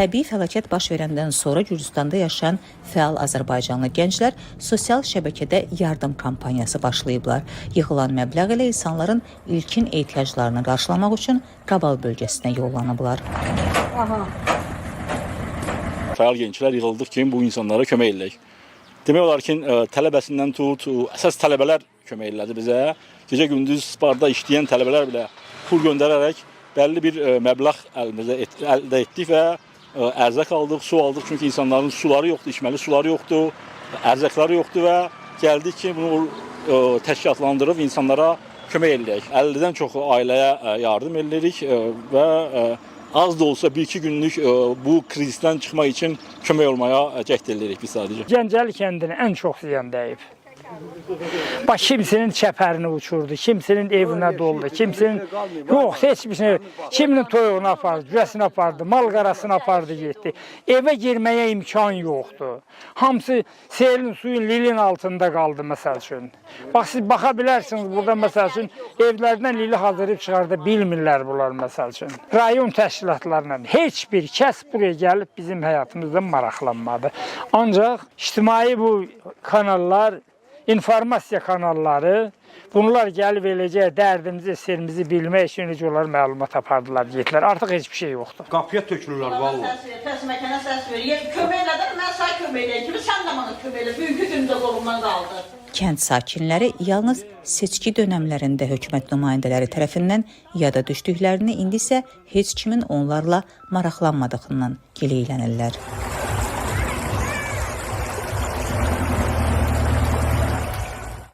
Təbii fəlakət baş verəndən sonra Gürcüstanda yaşayan fəal Azərbaycanlı gənclər sosial şəbəkədə yardım kampaniyası başlayıblar. Yığılan məbləğ ilə insanların ilkin ehtiyaclarını qarşılamaq üçün Qabal bölgəsinə yollanıblar. Fəal gənclər yığıldıq ki, bu insanlara kömək edək. Demək olar ki, tələbəsindən tut, əsas tələbələr kömək elədi bizə. Gecə-gündüz barda işləyən tələbələr belə pul göndərərək bəlli bir məbləğ əldə etdik və ərzaq aldıq, su aldıq. Çünki insanların suları yoxdur, içməli suları yoxdur, ərzaqları yoxdur və gəldik ki, bunu təşkilatlandırıb insanlara kömək edək. 50-dən çox ailəyə yardım edirik və az da olsa 1-2 günlük bu krizdən çıxmaq üçün kömək olmaya cəhd edirik biz sadəcə. Gəncəli kəndinə ən çox ziyan dəyib. Bax, kimsinin çəpərini uçurdu, kimsinin evinə doldu, kimsinin yox, heç bir şey, kiminin toyuğunu apardı, cüvəsini apardı, mal qarasını apardı, getdi. Evə girməyə imkan yoxdur. Hamısı selin, suyun, lilin altında qaldı, məsəl üçün. Bax, siz baxa bilərsiniz, burada, məsəl üçün, evlərdən lili hazırlayıb çıxarda bilmirlər bunlar, məsəl üçün. Rayon təşkilatlarla heç bir kəs buraya gəlib bizim həyatımızdan maraqlanmadı. Ancaq ictimai bu kanallar, informasiya kanalları, bunlar gəlib eləcə dərdimizi, sirimizi bilmək üçün necə onlar məlumat apardılar, getdilər. Artıq heç bir şey yoxdur. Qapıya tökülürlər, valla. Səs məkana səs verir. Kömək elədim, mən sağ kömək eləyəm kimi, sən də mənə kömək elə. Bugünkü gündə qolumdan qaldı. Kənd sakinləri yalnız seçki dönəmlərində hökumət nümayəndələri tərəfindən yada düşdüklərini, indi isə heç kimin onlarla maraqlanmadığından gileylənirlər.